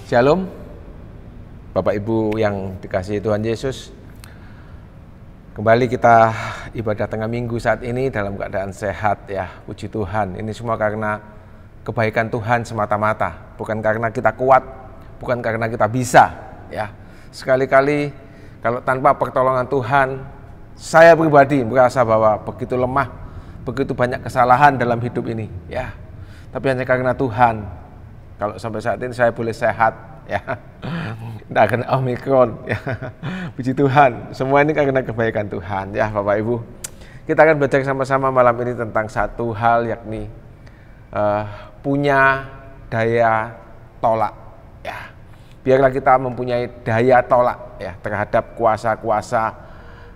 Shalom, Bapak Ibu yang dikasihi Tuhan Yesus. Kembali kita ibadah tengah minggu saat ini dalam keadaan sehat ya, puji Tuhan. Ini semua karena kebaikan Tuhan semata-mata, bukan karena kita kuat, bukan karena kita bisa ya. Sekali-kali kalau tanpa pertolongan Tuhan, saya pribadi merasa bahwa begitu lemah, begitu banyak kesalahan dalam hidup ini ya. Tapi hanya karena Tuhan, kalau sampai saat ini saya boleh sehat ya, tidak kena Omikron ya. Puji Tuhan, semua ini karena kebaikan Tuhan ya Bapak Ibu. Kita akan belajar sama-sama malam ini tentang satu hal, yakni punya daya tolak ya. Biarlah kita mempunyai daya tolak ya terhadap kuasa-kuasa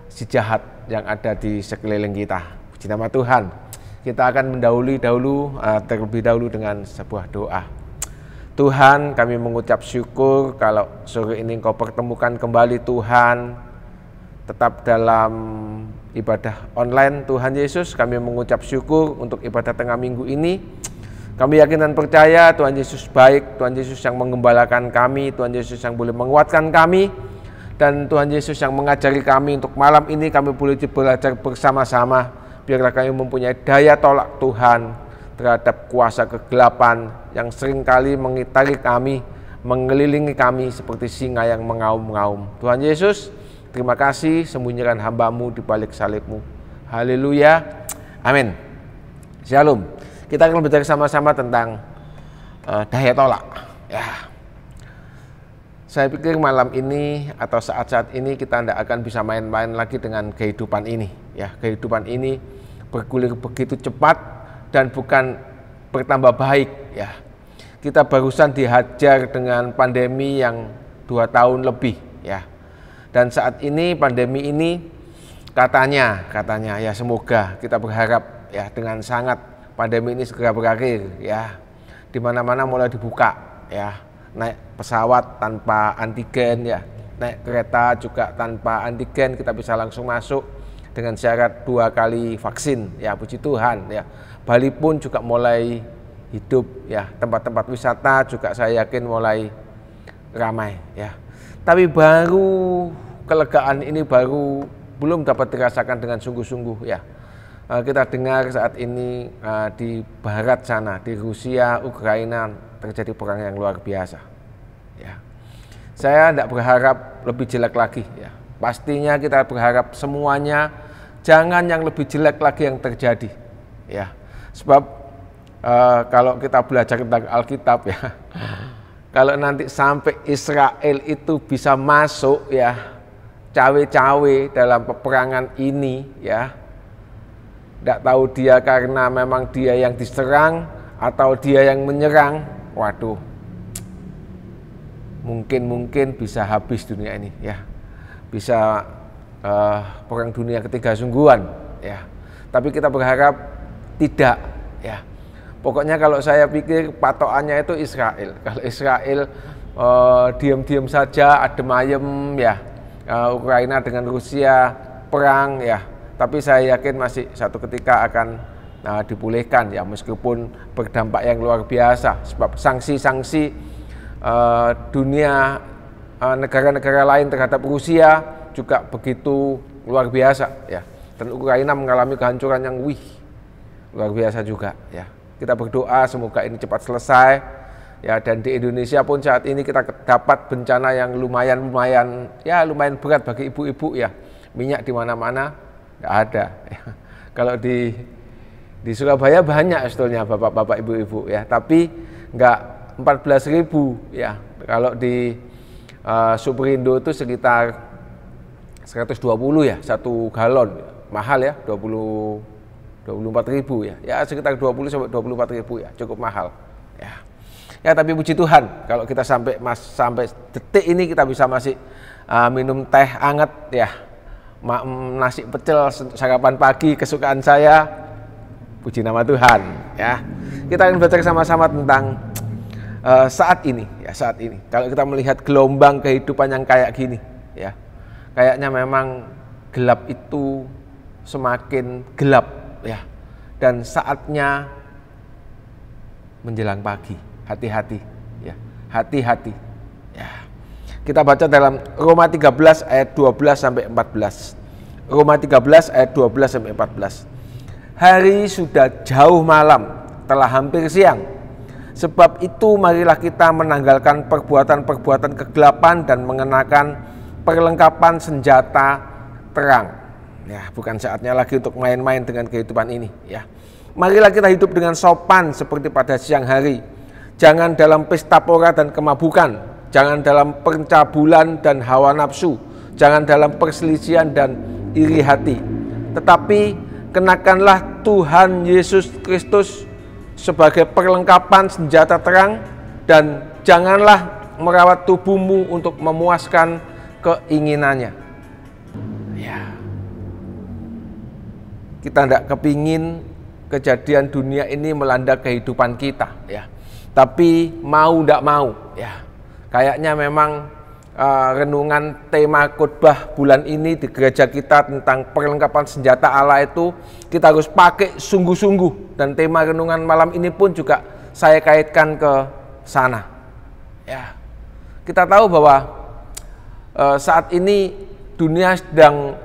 si jahat yang ada di sekeliling kita. Puji nama Tuhan. Kita akan terlebih dahulu dengan sebuah doa. Tuhan, kami mengucap syukur kalau sore ini Engkau pertemukan kembali Tuhan, tetap dalam ibadah online Tuhan Yesus. Kami mengucap syukur untuk ibadah tengah minggu ini. Kami yakin dan percaya Tuhan Yesus baik, Tuhan Yesus yang menggembalakan kami, Tuhan Yesus yang boleh menguatkan kami, dan Tuhan Yesus yang mengajari kami untuk malam ini kami boleh belajar bersama-sama. Biarlah kami mempunyai daya tolak Tuhan terhadap kuasa kegelapan yang seringkali mengitari kami, mengelilingi kami seperti singa yang mengaum-ngaum. Tuhan Yesus, terima kasih, sembunyikan hamba-Mu di balik salib-Mu. Haleluya, amin. Shalom. Kita akan belajar sama-sama tentang daya tolak ya. Saya pikir malam ini atau saat-saat ini kita tidak akan bisa main-main lagi dengan kehidupan ini ya. Kehidupan ini bergulir begitu cepat dan bukan bertambah baik ya. Kita barusan dihajar dengan pandemi yang 2 tahun lebih ya. Dan saat ini pandemi ini katanya ya, semoga kita berharap ya dengan sangat pandemi ini segera berakhir ya. Di mana-mana mulai dibuka ya. Naik pesawat tanpa antigen ya, naik kereta juga tanpa antigen, kita bisa langsung masuk dengan syarat 2 kali vaksin ya, puji Tuhan ya. Bali pun juga mulai hidup ya, tempat-tempat wisata juga saya yakin mulai ramai ya. Tapi baru kelegaan ini belum dapat dirasakan dengan sungguh-sungguh ya. Kita dengar saat ini di barat sana, di Rusia, Ukraina terjadi perang yang luar biasa ya. Saya tidak berharap lebih jelek lagi ya. Pastinya kita berharap semuanya jangan yang lebih jelek lagi yang terjadi ya. Sebab kalau kita belajar tentang Alkitab ya, kalau nanti sampai Israel itu bisa masuk ya, cawe-cawe dalam peperangan ini ya, tidak tahu dia karena memang dia yang diserang atau dia yang menyerang, waduh, mungkin bisa habis dunia ini ya, bisa perang dunia ketiga sungguhan ya. Tapi kita berharap tidak ya. Pokoknya kalau saya pikir patokannya itu Israel. Kalau Israel diam-diam saja, adem ayem ya, Ukraina dengan Rusia perang ya. Tapi saya yakin masih satu ketika akan dipulihkan ya, meskipun berdampak yang luar biasa. Sebab sanksi-sanksi dunia negara-negara lain terhadap Rusia juga begitu luar biasa ya. Dan Ukraina mengalami kehancuran yang luar biasa juga ya. Kita berdoa semoga ini cepat selesai ya. Dan di Indonesia pun saat ini kita dapat bencana yang lumayan berat bagi ibu-ibu ya. Minyak di mana-mana nggak ada ya. Kalau di Surabaya banyak sebetulnya bapak-bapak ibu-ibu ya, tapi nggak 14.000 ya. Kalau di Superindo itu sekitar 120 ya, 1 galon, mahal ya, 24.000 ya, sekitar 20 sampai 24.000 ya, cukup mahal ya. Ya tapi puji Tuhan kalau kita sampai detik ini kita bisa masih minum teh hangat ya, nasi pecel sarapan pagi kesukaan saya, puji nama Tuhan ya. Kita akan belajar sama-sama tentang saat ini. Kalau kita melihat gelombang kehidupan yang kayak gini ya, kayaknya memang gelap itu semakin gelap ya, dan saatnya menjelang pagi. Hati-hati ya, hati-hati Kita baca dalam Roma 13 ayat 12 sampai 14. Roma 13 ayat 12 sampai 14. Hari sudah jauh malam, telah hampir siang. Sebab itu marilah kita menanggalkan perbuatan-perbuatan kegelapan dan mengenakan perlengkapan senjata terang. Ya, bukan saatnya lagi untuk main-main dengan kehidupan ini, ya. Marilah kita hidup dengan sopan seperti pada siang hari. Jangan dalam pesta pora dan kemabukan, jangan dalam pencabulan dan hawa nafsu, jangan dalam perselisihan dan iri hati. Tetapi kenakanlah Tuhan Yesus Kristus sebagai perlengkapan senjata terang, dan janganlah merawat tubuhmu untuk memuaskan keinginannya. Ya. Kita tidak kepingin kejadian dunia ini melanda kehidupan kita, ya. Tapi mau tidak mau, ya. Kayaknya memang renungan tema khotbah bulan ini di gereja kita tentang perlengkapan senjata Allah itu kita harus pakai sungguh-sungguh, dan tema renungan malam ini pun juga saya kaitkan ke sana. Ya. Kita tahu bahwa saat ini dunia sedang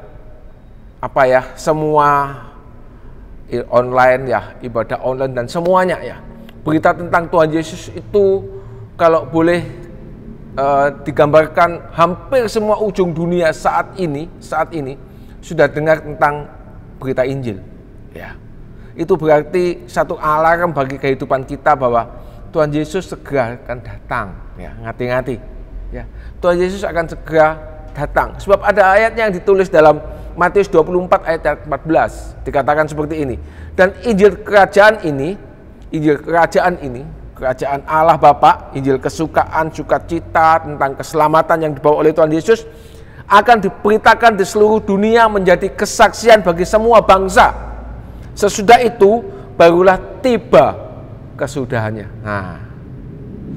semua online, ya, ibadah online dan semuanya, ya. Berita tentang Tuhan Yesus itu kalau boleh digambarkan, hampir semua ujung dunia saat ini sudah dengar tentang berita Injil, ya. Itu berarti satu alarm bagi kehidupan kita bahwa Tuhan Yesus segera akan datang, ya. Ngati-ngati, ya. Tuhan Yesus akan segera datang. Sebab ada ayatnya yang ditulis dalam Matius 24 ayat 14, dikatakan seperti ini. Dan Injil kerajaan ini, kerajaan Allah Bapa, Injil kesukaan, sukacita tentang keselamatan yang dibawa oleh Tuhan Yesus akan diberitakan di seluruh dunia menjadi kesaksian bagi semua bangsa. Sesudah itu barulah tiba kesudahannya. Nah,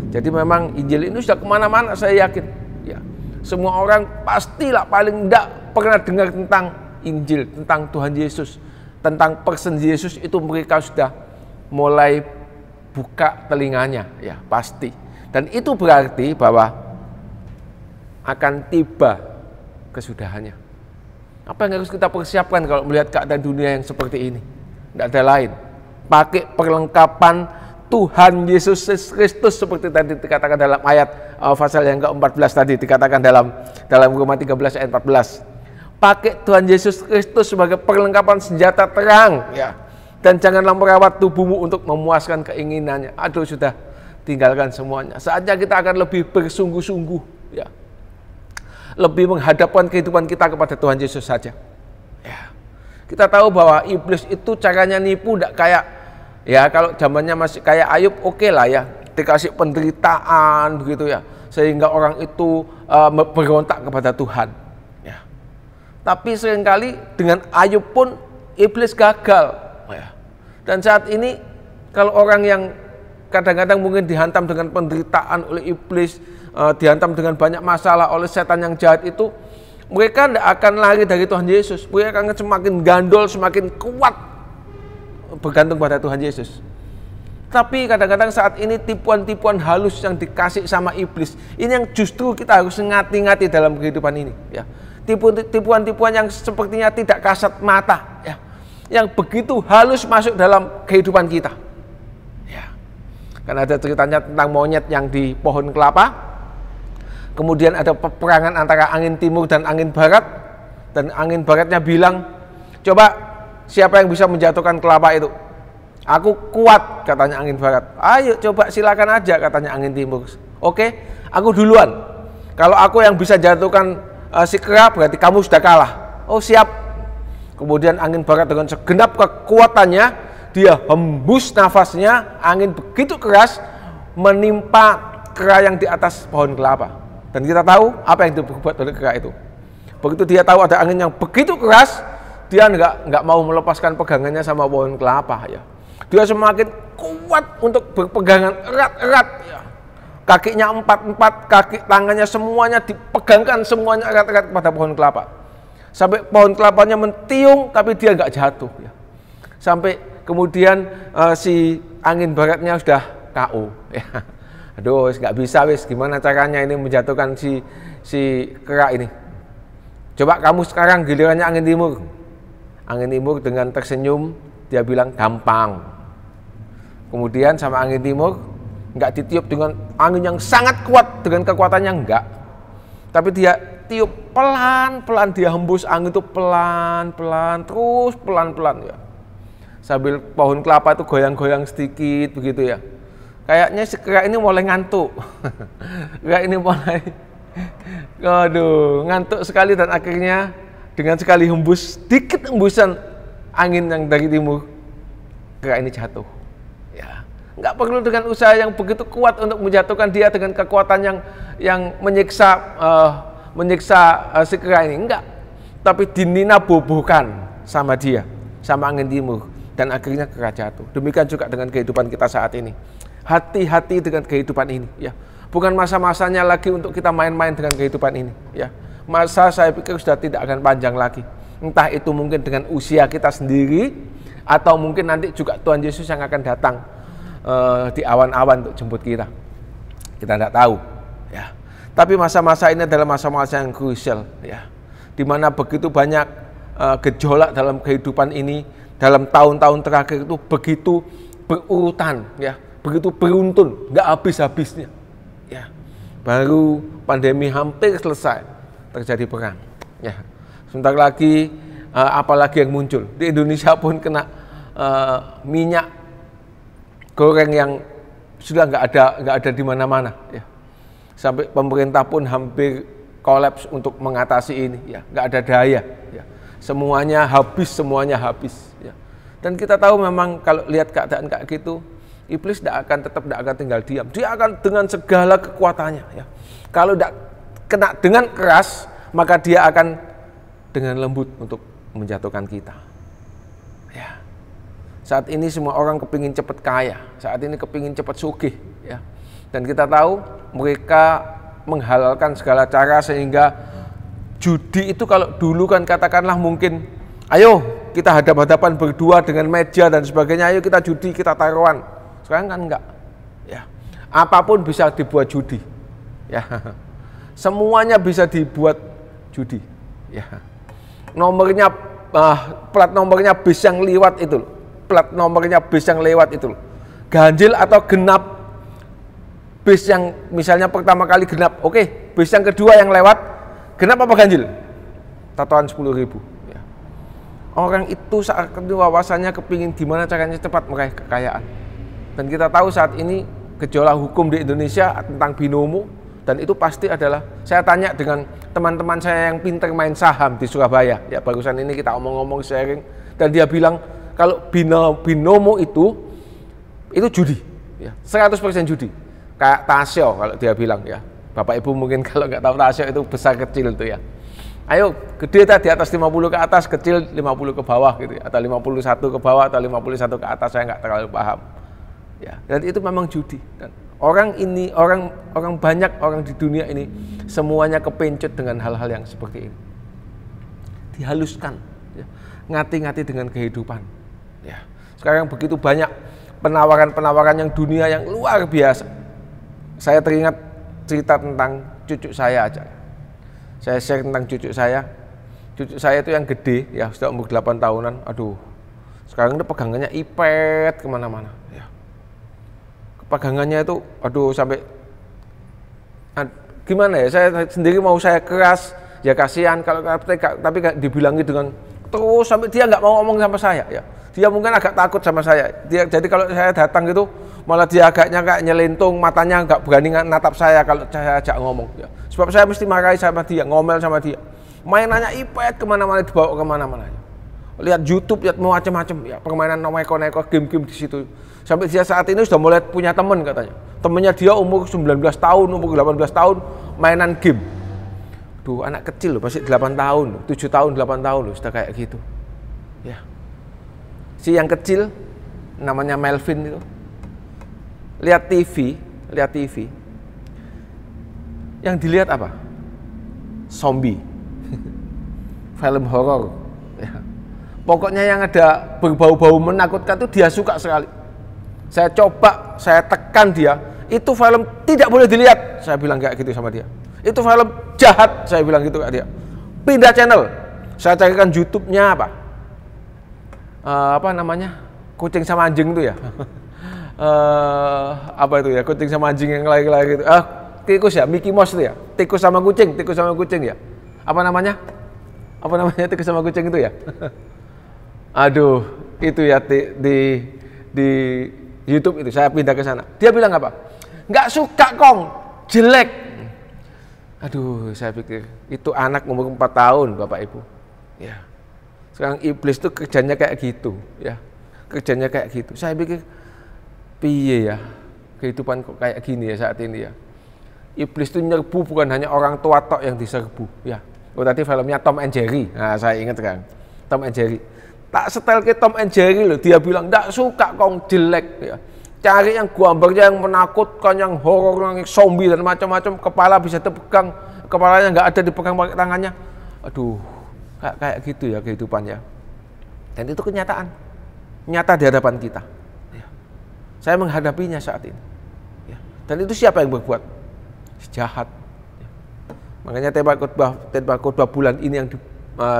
jadi memang Injil ini sudah kemana-mana, saya yakin, ya. Semua orang pastilah paling tidak pernah dengar tentang Injil, tentang Tuhan Yesus, tentang person Yesus itu mereka sudah mulai buka telinganya, ya, pasti. Dan itu berarti bahwa akan tiba kesudahannya. Apa yang harus kita persiapkan kalau melihat keadaan dunia yang seperti ini? Tidak ada lain, pakai perlengkapan Tuhan Yesus Kristus seperti tadi dikatakan dalam ayat pasal yang ke-14 tadi, dikatakan dalam Roma 13 ayat 14. Pakai Tuhan Yesus Kristus sebagai perlengkapan senjata terang, ya. Dan janganlah merawat tubuhmu untuk memuaskan keinginannya. Aduh, sudah, tinggalkan semuanya. Saatnya kita akan lebih bersungguh-sungguh, ya. Lebih menghadapkan kehidupan kita kepada Tuhan Yesus saja, ya. Kita tahu bahwa iblis itu caranya nipu tidak kayak, ya, kalau zamannya masih kayak Ayub, oke lah, ya, dikasih penderitaan begitu, ya, sehingga orang itu berontak kepada Tuhan, ya. Tapi seringkali dengan Ayub pun iblis gagal, ya. Dan saat ini kalau orang yang kadang-kadang mungkin dihantam dengan penderitaan oleh iblis, dihantam dengan banyak masalah oleh setan yang jahat itu, mereka tidak akan lari dari Tuhan Yesus. Mereka akan semakin gandol, semakin kuat bergantung pada Tuhan Yesus. Tapi kadang-kadang saat ini tipuan-tipuan halus yang dikasih sama iblis, ini yang justru kita harus ngati-ngati dalam kehidupan ini, ya. Tipuan-tipuan yang sepertinya tidak kasat mata, ya, yang begitu halus masuk dalam kehidupan kita, ya. Karena ada ceritanya tentang monyet yang di pohon kelapa, kemudian ada peperangan antara angin timur dan angin barat, dan angin baratnya bilang, coba siapa yang bisa menjatuhkan kelapa itu? Aku kuat, katanya angin barat. Ayo coba, silakan aja, katanya angin timur. Oke, aku duluan. Kalau aku yang bisa jatuhkan si kera, berarti kamu sudah kalah. Oh, siap. Kemudian angin barat dengan segenap kekuatannya, dia hembus nafasnya, angin begitu keras menimpa kera yang di atas pohon kelapa. Dan kita tahu apa yang diperbuat oleh kera itu. Begitu dia tahu ada angin yang begitu keras, dia nggak mau melepaskan pegangannya sama pohon kelapa, ya. Dia semakin kuat untuk berpegangan erat-erat, ya. Kakinya empat, kaki tangannya semuanya dipegangkan semuanya erat-erat kepada pohon kelapa. Sampai pohon kelapanya mentiung, tapi dia nggak jatuh, ya. Sampai kemudian si angin baratnya sudah KO, ya. Aduh, nggak bisa wis, gimana caranya ini menjatuhkan si kera ini. Coba kamu sekarang gilirannya angin timur. Angin timur dengan tersenyum dia bilang gampang. Kemudian sama angin timur nggak ditiup dengan angin yang sangat kuat, dengan kekuatannya enggak. Tapi dia tiup pelan-pelan, dia hembus angin itu pelan-pelan, terus pelan-pelan ya. Sambil pohon kelapa itu goyang-goyang sedikit begitu ya. Kayaknya si kera ini mulai ngantuk. Kera ini mulai, aduh, ngantuk sekali dan akhirnya dengan sekali hembus, sedikit hembusan angin yang dari timur, kera ini jatuh. Ya, nggak perlu dengan usaha yang begitu kuat untuk menjatuhkan dia dengan kekuatan yang menyiksa si kera ini, enggak. Tapi dininabobohkan sama dia, sama angin timur, dan akhirnya kera jatuh. Demikian juga dengan kehidupan kita saat ini. Hati-hati dengan kehidupan ini, ya. Bukan masa-masanya lagi untuk kita main-main dengan kehidupan ini, ya. Masa saya pikir sudah tidak akan panjang lagi. Entah itu mungkin dengan usia kita sendiri, atau mungkin nanti juga Tuhan Yesus yang akan datang di awan-awan untuk jemput kita. Kita tidak tahu, ya. Tapi masa-masa ini adalah masa-masa yang krusial, ya. Di mana begitu banyak gejolak dalam kehidupan ini, dalam tahun-tahun terakhir itu begitu berurutan, ya. Begitu beruntun, nggak habis-habisnya, ya. Baru pandemi hampir selesai, terjadi perang, ya. Sebentar lagi apalagi yang muncul di Indonesia pun kena minyak goreng yang sudah nggak ada di mana-mana, ya. Sampai pemerintah pun hampir kolaps untuk mengatasi ini, ya. Nggak ada daya, ya. Semuanya habis, ya. Dan kita tahu memang kalau lihat keadaan kayak gitu, iblis tidak akan tinggal diam. Dia akan dengan segala kekuatannya, ya. Kalau tidak kena dengan keras, maka dia akan dengan lembut untuk menjatuhkan kita. Ya. Saat ini semua orang kepingin cepat kaya, saat ini kepingin cepat sugih, ya. Dan kita tahu mereka menghalalkan segala cara sehingga judi itu kalau dulu kan katakanlah mungkin, ayo kita hadap-hadapan berdua dengan meja dan sebagainya, ayo kita judi, kita taruhan. Sekarang kan enggak, ya. Apapun bisa dibuat judi, ya. Semuanya bisa dibuat judi, ya. Nomornya plat nomornya bis yang lewat itu, plat nomornya bis yang lewat itu, ganjil atau genap bis yang misalnya pertama kali genap, oke, bis yang kedua yang lewat genap apa ganjil? Tatoan 10.000, ya. Orang itu saat itu wawasannya kepingin gimana caranya cepat meraih kekayaan. Dan kita tahu saat ini gejolak hukum di Indonesia tentang binomo, dan itu pasti adalah, saya tanya dengan teman-teman saya yang pintar main saham di Surabaya, ya, barusan ini kita omong-omong sharing, dan dia bilang kalau binomo itu judi, ya, 100% judi, kayak tasio kalau dia bilang, ya. Bapak Ibu mungkin kalau nggak tahu tasio itu besar kecil itu, ya. Ayo gede di atas 50 ke atas, kecil 50 ke bawah gitu, ya. Atau 51 ke bawah atau 51 ke atas, saya nggak terlalu paham. Ya, dan itu memang judi. Dan orang banyak orang di dunia ini semuanya kepencut dengan hal-hal yang seperti ini. Dihaluskan, ya. Ngati-ngati dengan kehidupan, ya. Sekarang begitu banyak penawaran-penawaran yang dunia yang luar biasa. Saya teringat cerita tentang cucu saya aja. Saya share tentang cucu saya. Cucu saya itu yang gede, ya, sudah umur 8 tahunan. Aduh, sekarang itu pegangannya iPad kemana-mana, ya. Pegangannya itu, aduh, sampai gimana ya, saya sendiri mau saya keras, ya kasihan kalau tapi dibilangi dengan terus sampai dia nggak mau ngomong sama saya, ya. Dia mungkin agak takut sama saya. Jadi kalau saya datang gitu, malah dia agaknya kayak nyelentung, matanya nggak berani natap saya kalau saya ajak ngomong, ya. Sebab saya mesti marahi sama dia, ngomel sama dia. Mainannya iPad kemana-mana, dibawa kemana-mana. Lihat YouTube, lihat macam-macam, ya, permainan neko-neko, game-game di situ. Sampai dia saat ini sudah mulai punya teman katanya. Temennya dia umur 19 tahun, umur 18 tahun, mainan game. Duh, anak kecil loh, masih 8 tahun, 7 tahun, 8 tahun loh, sudah kayak gitu. Ya. Si yang kecil, namanya Melvin itu, lihat TV. Yang dilihat apa? Zombie. Film horor. Ya. Pokoknya yang ada berbau-bau menakutkan itu dia suka sekali. Saya coba, saya tekan dia, itu film tidak boleh dilihat. Saya bilang kayak gitu sama dia. Itu film jahat, saya bilang gitu kayak dia. Pindah channel. Saya carikan YouTube-nya apa namanya? Kucing sama anjing itu ya. Apa itu ya? Kucing sama anjing yang lari-lari gitu. Tikus ya, Mickey Mouse itu ya. Tikus sama kucing ya. Apa namanya? Tikus sama kucing itu ya. Aduh, itu ya di YouTube itu saya pindah ke sana. Dia bilang apa? Nggak suka Kong, jelek. Aduh, saya pikir itu anak umur 4 tahun, Bapak Ibu. Ya. Sekarang iblis itu kerjanya kayak gitu, ya. Kerjanya kayak gitu. Saya pikir piye ya? Kehidupan kok kayak gini ya saat ini ya. Iblis itu nyerbu bukan hanya orang tua tok yang diserbu, ya. Oh, tadi filmnya Tom and Jerry. Nah, saya ingat kan. Tom and Jerry. Tak setel ke Tom and Jerry loh, dia bilang enggak suka Kong, jelek ya. Cari yang gambarnya yang menakutkan, yang horor, yang zombie dan macam-macam, kepala bisa terpegang, kepalanya nggak ada dipegang pakai tangannya. Aduh, kayak gitu ya kehidupannya. Dan itu kenyataan, nyata di hadapan kita. Ya. Saya menghadapinya saat ini. Ya. Dan itu siapa yang berbuat? Jahat. Ya. Makanya tema khotbah bulan ini yang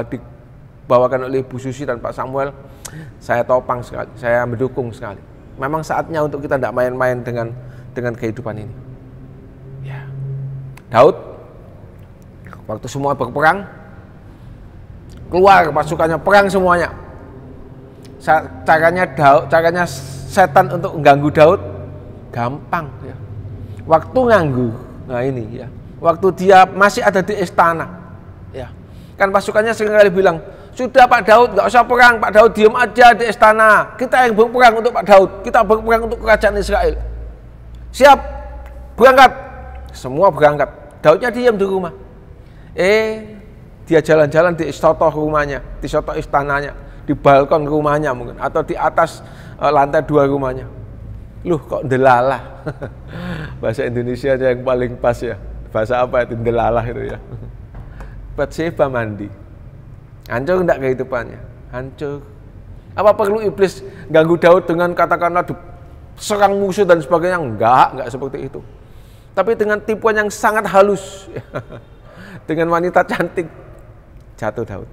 dibawakan oleh Bu Susi dan Pak Samuel, saya topang sekali, saya mendukung sekali. Memang saatnya untuk kita tidak main-main dengan kehidupan ini. Ya. Daud, waktu semua berperang, keluar pasukannya perang semuanya. Caranya setan untuk mengganggu Daud gampang. Ya. Waktu nganggu, nah ini ya. Waktu dia masih ada di istana, ya. Kan pasukannya seringkali bilang, sudah Pak Daud, nggak usah perang, Pak Daud diam aja di istana. Kita yang berperang untuk Pak Daud, kita berperang untuk kerajaan Israel. Siap, berangkat. Semua berangkat. Daudnya diam di rumah. Dia jalan-jalan di istotoh rumahnya, di istotoh istananya, di balkon rumahnya mungkin, atau di atas lantai 2 rumahnya. Loh kok delalah? Bahasa Indonesia aja yang paling pas ya. Bahasa apa itu delalah itu ya? Batseba mandi. Hancur enggak kehidupannya? Hancur. Apa perlu iblis ganggu Daud dengan katakanlah serang musuh dan sebagainya? Enggak seperti itu. Tapi dengan tipuan yang sangat halus, dengan wanita cantik, jatuh Daud.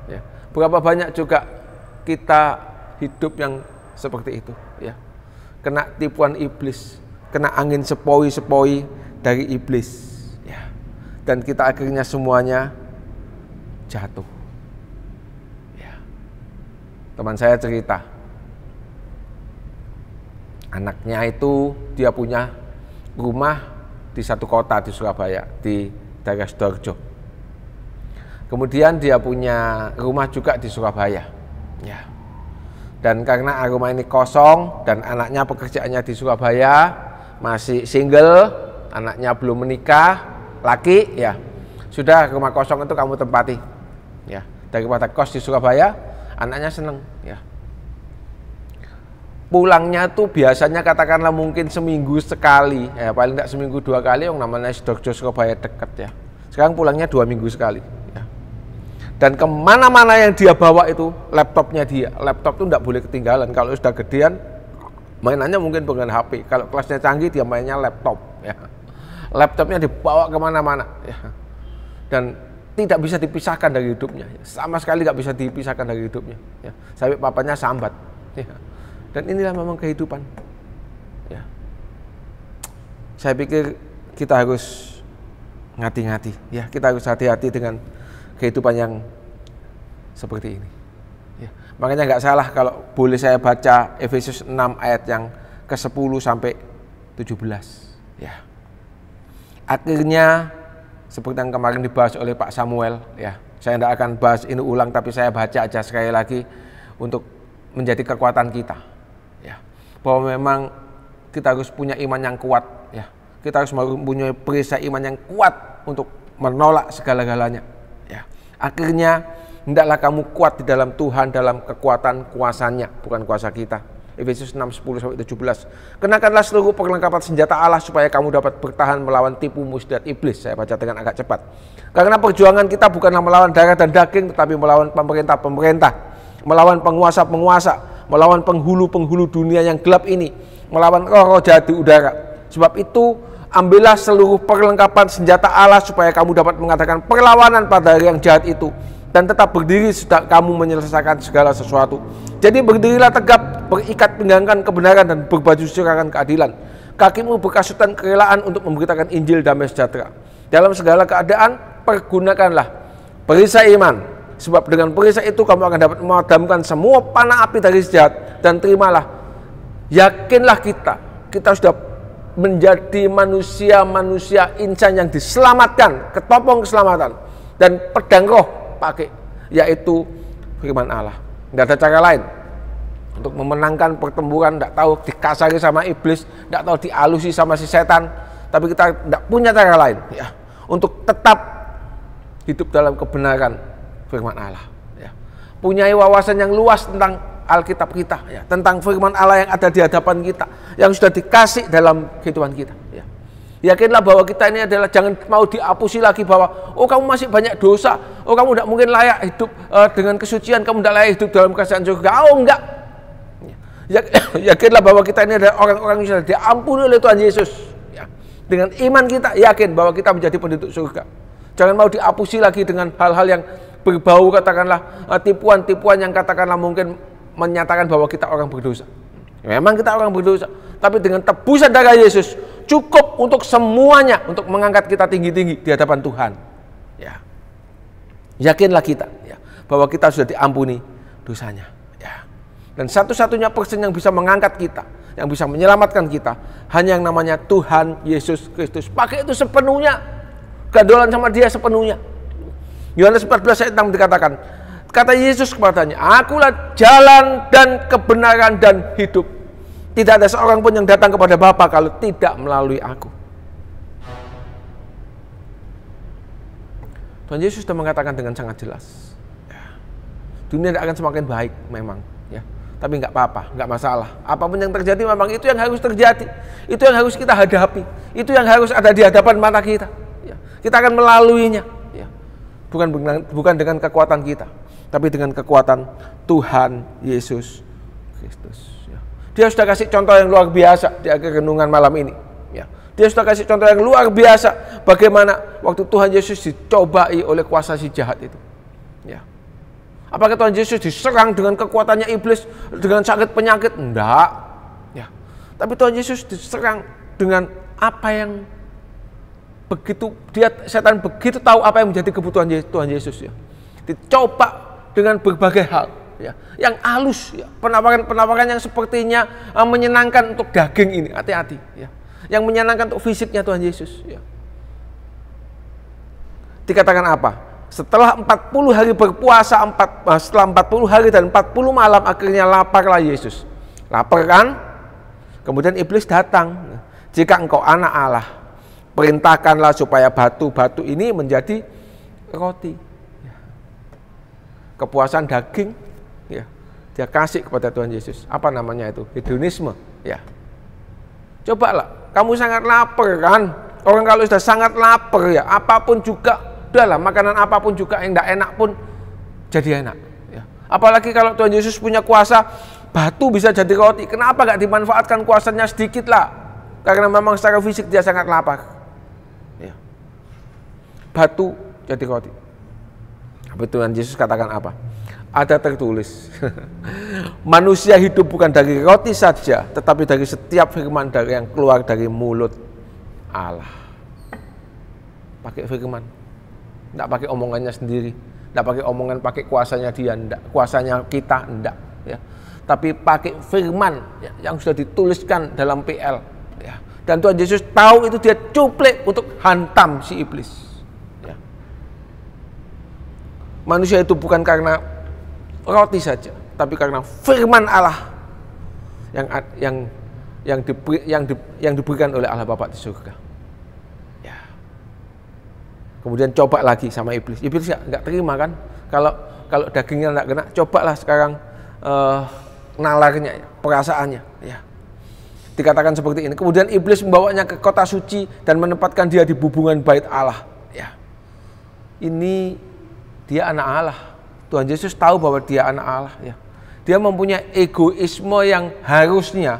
Ya. Berapa banyak juga kita hidup yang seperti itu, ya. Kena tipuan iblis, kena angin sepoi-sepoi dari iblis, ya. Dan kita akhirnya semuanya jatuh. Teman saya cerita, anaknya itu dia punya rumah di satu kota di Surabaya, di daerah Sidoarjo. Kemudian dia punya rumah juga di Surabaya. Ya. Dan karena rumah ini kosong dan anaknya pekerjaannya di Surabaya, masih single, anaknya belum menikah, laki, ya sudah rumah kosong itu kamu tempati. Ya, daripada kos di Surabaya. Anaknya seneng, ya. Pulangnya tuh biasanya katakanlah mungkin seminggu sekali, ya paling tidak seminggu 2 kali. Yang namanya Sidoarjo Surabaya dekat ya. Sekarang pulangnya 2 minggu sekali. Ya. Dan kemana-mana yang dia bawa itu laptopnya dia. Laptop itu tidak boleh ketinggalan. Kalau sudah gedean, mainannya mungkin dengan HP. Kalau kelasnya canggih dia mainnya laptop. Ya. Laptopnya dibawa kemana-mana. Ya. Dan tidak bisa dipisahkan dari hidupnya, sama sekali nggak bisa dipisahkan dari hidupnya. Ya. Sampai papanya sambat. Ya. Dan inilah memang kehidupan. Ya. Saya pikir kita harus ngati-ngati, ya kita harus hati-hati dengan kehidupan yang seperti ini. Ya. Makanya nggak salah kalau boleh saya baca Efesus 6 ayat yang ke-10 sampai 17. Ya. Akhirnya seperti yang kemarin dibahas oleh Pak Samuel, ya saya tidak akan bahas ini ulang, tapi saya baca aja sekali lagi untuk menjadi kekuatan kita, ya bahwa memang kita harus punya iman yang kuat, ya kita harus mempunyai perisai iman yang kuat untuk menolak segala-galanya, ya akhirnya hendaklah kamu kuat di dalam Tuhan, dalam kekuatan kuasanya, bukan kuasa kita. Efesus 6:10-17. Kenakanlah seluruh perlengkapan senjata Allah supaya kamu dapat bertahan melawan tipu muslihat iblis. Saya baca dengan agak cepat. Karena perjuangan kita bukanlah melawan darah dan daging, tetapi melawan pemerintah-pemerintah, melawan penguasa-penguasa, melawan penghulu-penghulu dunia yang gelap ini, melawan roh-roh jahat di udara. Sebab itu, ambillah seluruh perlengkapan senjata Allah supaya kamu dapat mengadakan perlawanan pada hari yang jahat itu, dan tetap berdiri setelah kamu menyelesaikan segala sesuatu. Jadi berdirilah tegap, berikat pinggangkan kebenaran dan berbaju sirakan keadilan. Kakimu berkasutan kerelaan untuk memberitakan Injil damai sejahtera. Dalam segala keadaan pergunakanlah perisai iman, sebab dengan perisai itu kamu akan dapat memadamkan semua panah api dari sejahat. Dan terimalah, yakinlah kita sudah menjadi manusia-manusia insan yang diselamatkan, ketopong keselamatan, dan pedang roh pakai, yaitu firman Allah. Nggak ada cara lain untuk memenangkan pertempuran. Nggak tahu dikasari sama iblis, nggak tahu dialusi sama si setan, tapi kita nggak punya cara lain ya untuk tetap hidup dalam kebenaran firman Allah ya. Punyai wawasan yang luas tentang Alkitab kita ya, tentang firman Allah yang ada di hadapan kita, yang sudah dikasih dalam kehidupan kita ya. Yakinlah bahwa kita ini adalah, jangan mau diapusi lagi bahwa oh kamu masih banyak dosa, oh kamu tidak mungkin layak hidup dengan kesucian, kamu tidak layak hidup dalam kerajaan surga. Oh enggak. Yakinlah bahwa kita ini adalah orang-orang yang sudah diampuni oleh Tuhan Yesus ya. Dengan iman kita yakin bahwa kita menjadi penduduk surga. Jangan mau diapusi lagi dengan hal-hal yang berbau katakanlah tipuan-tipuan yang katakanlah mungkin menyatakan bahwa kita orang berdosa. Memang kita orang berdosa, tapi dengan tebusan darah Yesus cukup untuk semuanya, untuk mengangkat kita tinggi-tinggi di hadapan Tuhan ya. Yakinlah kita ya, bahwa kita sudah diampuni dosanya ya. Dan satu-satunya person yang bisa mengangkat kita, yang bisa menyelamatkan kita, hanya yang namanya Tuhan Yesus Kristus. Pakai itu sepenuhnya, gandolan sama dia sepenuhnya. Yohanes 14 ayat 6 dikatakan, kata Yesus kepadanya, akulah jalan dan kebenaran dan hidup. Tidak ada seorang pun yang datang kepada Bapa kalau tidak melalui aku. Tuhan Yesus sudah mengatakan dengan sangat jelas ya. Dunia tidak akan semakin baik memang ya, tapi nggak apa-apa, nggak masalah. Apapun yang terjadi memang itu yang harus terjadi, itu yang harus kita hadapi, itu yang harus ada di hadapan mata kita ya. Kita akan melaluinya ya. Bukan dengan kekuatan kita, tapi dengan kekuatan Tuhan Yesus Kristus. Dia sudah kasih contoh yang luar biasa di akhir renungan malam ini. Ya. Dia sudah kasih contoh yang luar biasa bagaimana waktu Tuhan Yesus dicobai oleh kuasa si jahat itu. Ya. Apakah Tuhan Yesus diserang dengan kekuatannya iblis, dengan sakit penyakit? Enggak. Ya. Tapi Tuhan Yesus diserang dengan apa yang begitu setan begitu tahu apa yang menjadi kebutuhan Tuhan Yesus ya. Dicoba dengan berbagai hal. Ya, yang halus, ya, penawaran yang sepertinya menyenangkan untuk daging ini, hati-hati, ya, yang menyenangkan untuk fisiknya Tuhan Yesus. Ya. Dikatakan apa? Setelah 40 hari berpuasa, setelah 40 hari dan 40 malam akhirnya laparlah Yesus. Lapar kan? Kemudian iblis datang. Jika engkau anak Allah, perintahkanlah supaya batu-batu ini menjadi roti. Ya. Kepuasan daging. Ya, dia kasih kepada Tuhan Yesus. Apa namanya itu? Hedonisme. Ya. Cobalah, kamu sangat lapar kan? Orang kalau sudah sangat lapar ya, apapun juga, udahlah makanan apapun juga yang tidak enak pun jadi enak. Ya. Apalagi kalau Tuhan Yesus punya kuasa, batu bisa jadi roti. Kenapa gak dimanfaatkan kuasanya sedikit lah? Karena memang secara fisik dia sangat lapar. Ya. Batu jadi roti. Tapi Tuhan Yesus katakan apa? Ada tertulis, manusia hidup bukan dari roti saja, tetapi dari setiap firman yang keluar dari mulut Allah. Pakai firman, tidak pakai omongannya sendiri, tidak pakai omongan, pakai kuasanya dia, tidak, kuasanya kita, tidak. Ya. Tapi pakai firman ya, yang sudah dituliskan dalam PL. Ya. Dan Tuhan Yesus tahu itu, dia cuplik untuk hantam si iblis. Ya. Manusia itu bukan karena roti saja, tapi karena firman Allah yang diberikan oleh Allah Bapa di surga. Ya. Kemudian coba lagi sama iblis. Iblis nggak terima kan? Kalau dagingnya nggak kena, cobalah sekarang nalarnya, ya, perasaannya. Ya. Dikatakan seperti ini. Kemudian iblis membawanya ke kota suci dan menempatkan dia di bubungan bait Allah. Ya. Ini dia anak Allah. Tuhan Yesus tahu bahwa dia anak Allah. Ya. Dia mempunyai egoisme yang harusnya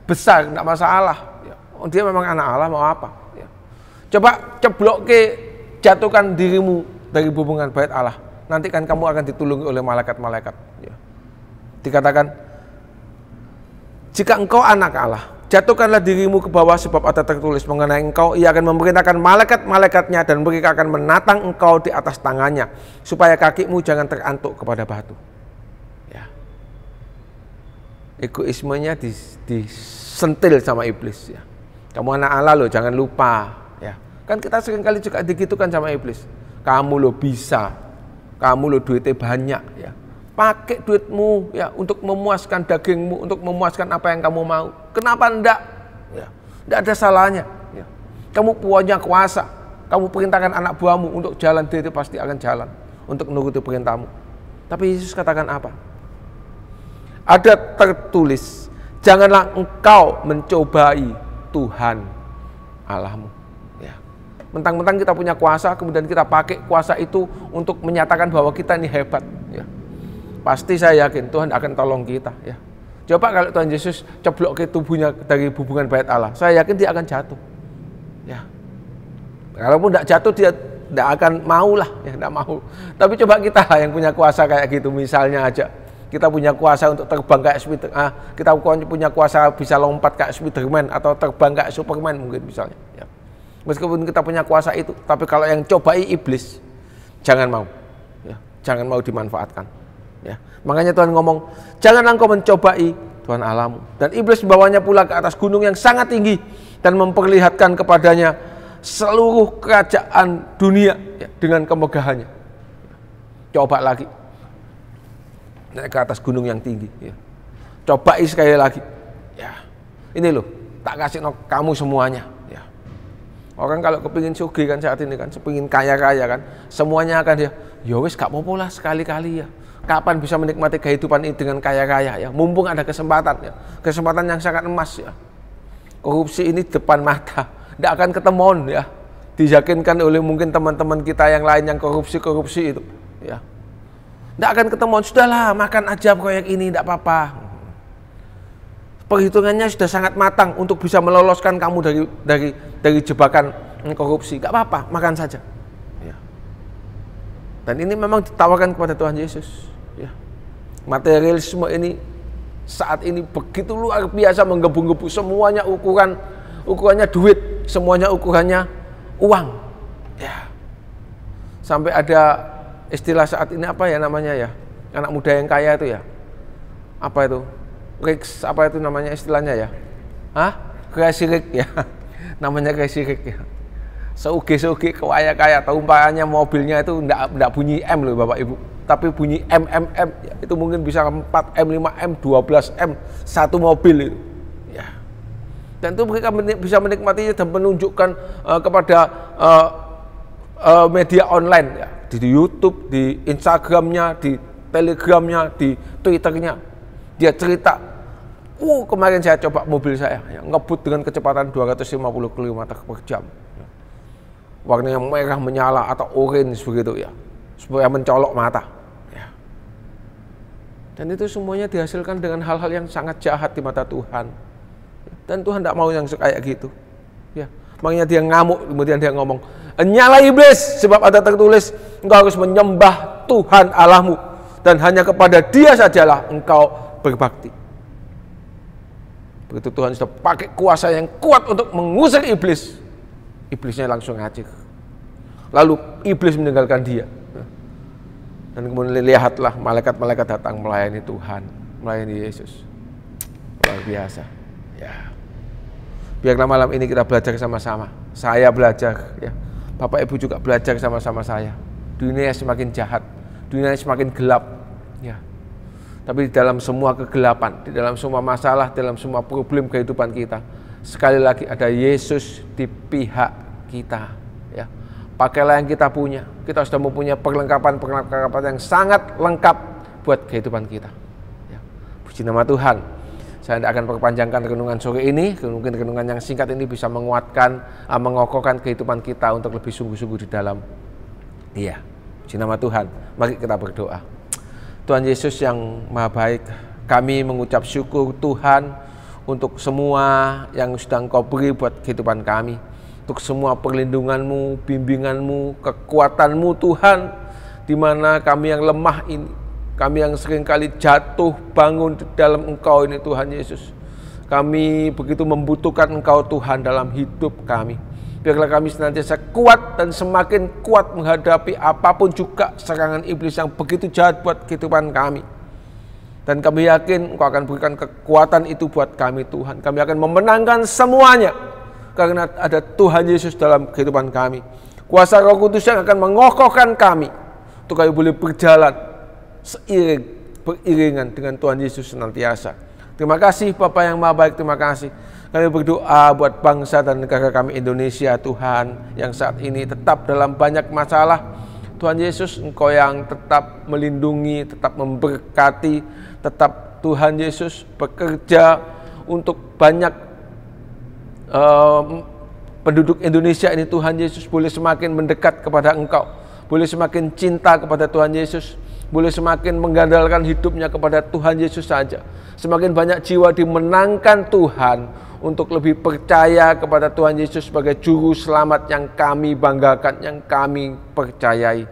besar, tidak masalah. Ya. Dia memang anak Allah, mau apa? Ya. Coba ceblok jatuhkan dirimu dari hubungan bait Allah. Nanti kan kamu akan ditulungi oleh malaikat-malaikat. Ya. Dikatakan, jika engkau anak Allah, jatuhkanlah dirimu ke bawah, sebab ada tertulis mengenai engkau, ia akan memerintahkan malaikat-malaikatnya dan mereka akan menatang engkau di atas tangannya, supaya kakimu jangan terantuk kepada batu. Ya. Egoismenya disentil sama iblis. Ya. Kamu anak Allah loh, jangan lupa. Ya. Kan kita seringkali juga digitukan sama iblis. Kamu lo bisa, kamu lo duitnya banyak. Ya. Pakai duitmu ya untuk memuaskan dagingmu, untuk memuaskan apa yang kamu mau. Kenapa enggak? Ya, enggak ada salahnya. Ya. Kamu punya kuasa, kamu perintahkan anak buahmu untuk jalan, dia itu pasti akan jalan untuk menuruti perintahmu. Tapi Yesus katakan apa? Ada tertulis, janganlah engkau mencobai Tuhan Allahmu. Ya. Mentang-mentang kita punya kuasa, kemudian kita pakai kuasa itu untuk menyatakan bahwa kita ini hebat. Ya. Pasti saya yakin Tuhan akan tolong kita. Ya. Coba kalau Tuhan Yesus ceblok ke tubuhnya dari hubungan bait Allah, saya yakin dia akan jatuh. Ya. Kalaupun tidak jatuh, dia tidak akan mau lah, ya, tidak mau. Tapi coba kita yang punya kuasa kayak gitu, misalnya aja kita punya kuasa untuk terbang kayak Spiderman, kita punya kuasa bisa lompat kayak Spiderman atau terbang kayak Superman mungkin misalnya. Ya. Meskipun kita punya kuasa itu, tapi kalau yang cobai iblis, jangan mau, ya. Jangan mau dimanfaatkan. Ya. Makanya Tuhan ngomong, janganlah engkau mencobai Tuhan Allahmu. Dan iblis membawanya pula ke atas gunung yang sangat tinggi dan memperlihatkan kepadanya seluruh kerajaan dunia ya, dengan kemegahannya. Coba lagi, naik ke atas gunung yang tinggi. Ya. Cobai sekali lagi. Ya. Ini loh, tak kasih kamu semuanya. Ya. Orang kalau kepingin sugih kan saat ini kan, kepingin kaya-kaya kan, semuanya akan dia, ya wis gak apa-apa lah sekali-kali ya. Kapan bisa menikmati kehidupan ini dengan kaya-kaya ya? Mumpung ada kesempatan ya, kesempatan yang sangat emas ya. Korupsi ini depan mata, tidak akan ketemuan ya. Diyakinkan oleh mungkin teman-teman kita yang lain yang korupsi itu ya. Tidak akan ketemuan, sudahlah makan aja proyek ini, tidak apa-apa. Perhitungannya sudah sangat matang untuk bisa meloloskan kamu dari jebakan korupsi, tidak apa-apa, makan saja. Ya. Dan ini memang ditawarkan kepada Tuhan Yesus. Ya. Materialisme ini saat ini begitu luar biasa menggebu-gebu, semuanya ukurannya duit, semuanya ukurannya uang. Ya. Sampai ada istilah saat ini apa ya namanya ya, anak muda yang kaya itu ya, apa itu, Rich, apa itu namanya istilahnya ya, crazy rich ya, namanya crazy rich ya. Seuge-seuge kaya-kaya, umpamanya mobilnya itu enggak bunyi M loh Bapak Ibu, tapi bunyi MMM, ya, itu mungkin bisa 4M, 5M, 12M, satu mobil itu. Ya. Dan itu mereka bisa menikmatinya dan menunjukkan kepada media online, ya, di YouTube, di Instagramnya, di Telegramnya, di Twitternya. Dia cerita, kemarin saya coba mobil saya, ya, ngebut dengan kecepatan 250 km per jam. Warnanya merah menyala atau orange begitu ya, supaya mencolok mata. Ya. Dan itu semuanya dihasilkan dengan hal-hal yang sangat jahat di mata Tuhan. Dan Tuhan tidak mau yang kayak gitu. Ya. Makanya dia ngamuk, kemudian dia ngomong, nyala iblis, sebab ada tertulis, engkau harus menyembah Tuhan Allahmu, dan hanya kepada Dia sajalah engkau berbakti. Begitu Tuhan sudah pakai kuasa yang kuat untuk mengusir iblis, iblisnya langsung ngacir. Lalu iblis meninggalkan dia. Dan kemudian lihatlah malaikat-malaikat datang melayani Tuhan, melayani Yesus. Luar biasa. Ya. Biarlah malam ini kita belajar sama-sama. Saya belajar, ya. Bapak Ibu juga belajar sama-sama saya. Dunia semakin jahat, dunia semakin gelap. Ya. Tapi di dalam semua kegelapan, di dalam semua masalah, di dalam semua problem kehidupan kita, sekali lagi ada Yesus di pihak kita. Ya. Pakailah yang kita punya. Kita sudah mempunyai perlengkapan yang sangat lengkap buat kehidupan kita. Ya. Puji nama Tuhan. Saya tidak akan perpanjangkan renungan sore ini. Mungkin renungan yang singkat ini bisa menguatkan, mengokohkan kehidupan kita untuk lebih sungguh-sungguh di dalam. Iya. Puji nama Tuhan. Mari kita berdoa. Tuhan Yesus yang Maha Baik, kami mengucap syukur Tuhan untuk semua yang sudah Engkau beri buat kehidupan kami, untuk semua perlindungan-Mu, bimbingan-Mu, kekuatan-Mu Tuhan, di mana kami yang lemah ini, kami yang seringkali jatuh bangun di dalam Engkau ini Tuhan Yesus. Kami begitu membutuhkan Engkau Tuhan dalam hidup kami. Biarlah kami senantiasa kuat dan semakin kuat menghadapi apapun juga serangan iblis yang begitu jahat buat kehidupan kami. Dan kami yakin Engkau akan berikan kekuatan itu buat kami Tuhan. Kami akan memenangkan semuanya karena ada Tuhan Yesus dalam kehidupan kami. Kuasa Roh Kudus yang akan mengokohkan kami untuk kami boleh berjalan beriringan dengan Tuhan Yesus senantiasa. Terima kasih Bapa yang Maha Baik, terima kasih. Kami berdoa buat bangsa dan negara kami Indonesia Tuhan, yang saat ini tetap dalam banyak masalah. Tuhan Yesus, Engkau yang tetap melindungi, tetap memberkati, tetap Tuhan Yesus bekerja untuk banyak penduduk Indonesia ini Tuhan Yesus boleh semakin mendekat kepada Engkau, boleh semakin cinta kepada Tuhan Yesus, boleh semakin mengandalkan hidupnya kepada Tuhan Yesus saja. Semakin banyak jiwa dimenangkan Tuhan untuk lebih percaya kepada Tuhan Yesus sebagai juru selamat yang kami banggakan, yang kami percayai.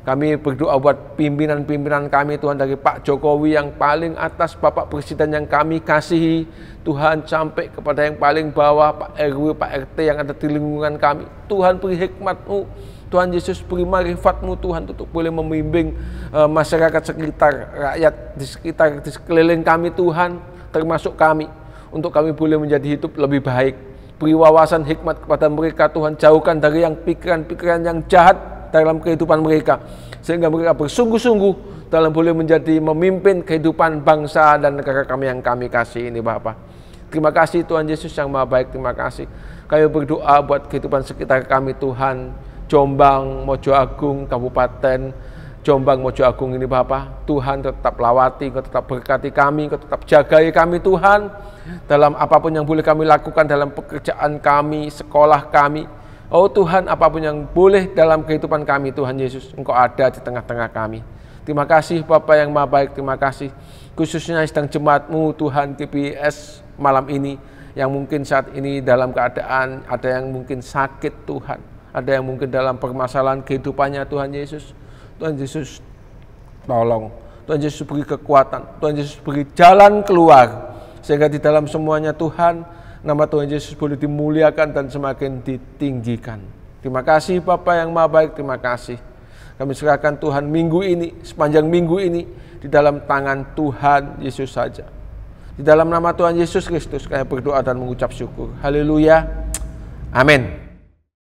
Kami berdoa buat pimpinan-pimpinan kami Tuhan, dari Pak Jokowi yang paling atas, Bapak Presiden yang kami kasihi Tuhan, sampai kepada yang paling bawah, Pak RW, Pak RT yang ada di lingkungan kami. Tuhan beri hikmat-Mu, Tuhan Yesus beri marifat-Mu Tuhan untuk boleh membimbing masyarakat sekitar, rakyat di sekitar, di sekeliling kami Tuhan, termasuk kami, untuk kami boleh menjadi hidup lebih baik. Beri wawasan hikmat kepada mereka Tuhan, jauhkan dari yang pikiran-pikiran yang jahat dalam kehidupan mereka, sehingga mereka bersungguh-sungguh dalam boleh menjadi memimpin kehidupan bangsa dan negara kami yang kami kasih ini Bapa. Terima kasih Tuhan Yesus yang Maha Baik, terima kasih. Kami berdoa buat kehidupan sekitar kami Tuhan, Jombang, Mojo Agung, Kabupaten Jombang, Mojo Agung ini Bapa. Tuhan tetap lawati, Kau tetap berkati kami, Kau tetap jagai kami Tuhan, dalam apapun yang boleh kami lakukan dalam pekerjaan kami, sekolah kami. Oh Tuhan, apapun yang boleh dalam kehidupan kami Tuhan Yesus, Engkau ada di tengah-tengah kami. Terima kasih Bapa yang Maha Baik, terima kasih. Khususnya sedang jemaat-Mu Tuhan TPS malam ini, yang mungkin saat ini dalam keadaan, ada yang mungkin sakit Tuhan, ada yang mungkin dalam permasalahan kehidupannya Tuhan Yesus. Tuhan Yesus tolong, Tuhan Yesus beri kekuatan, Tuhan Yesus beri jalan keluar, sehingga di dalam semuanya Tuhan, nama Tuhan Yesus boleh dimuliakan dan semakin ditinggikan. Terima kasih Bapa yang Maha Baik, terima kasih. Kami serahkan Tuhan minggu ini, sepanjang minggu ini, di dalam tangan Tuhan Yesus saja. Di dalam nama Tuhan Yesus Kristus, kami berdoa dan mengucap syukur. Haleluya. Amin.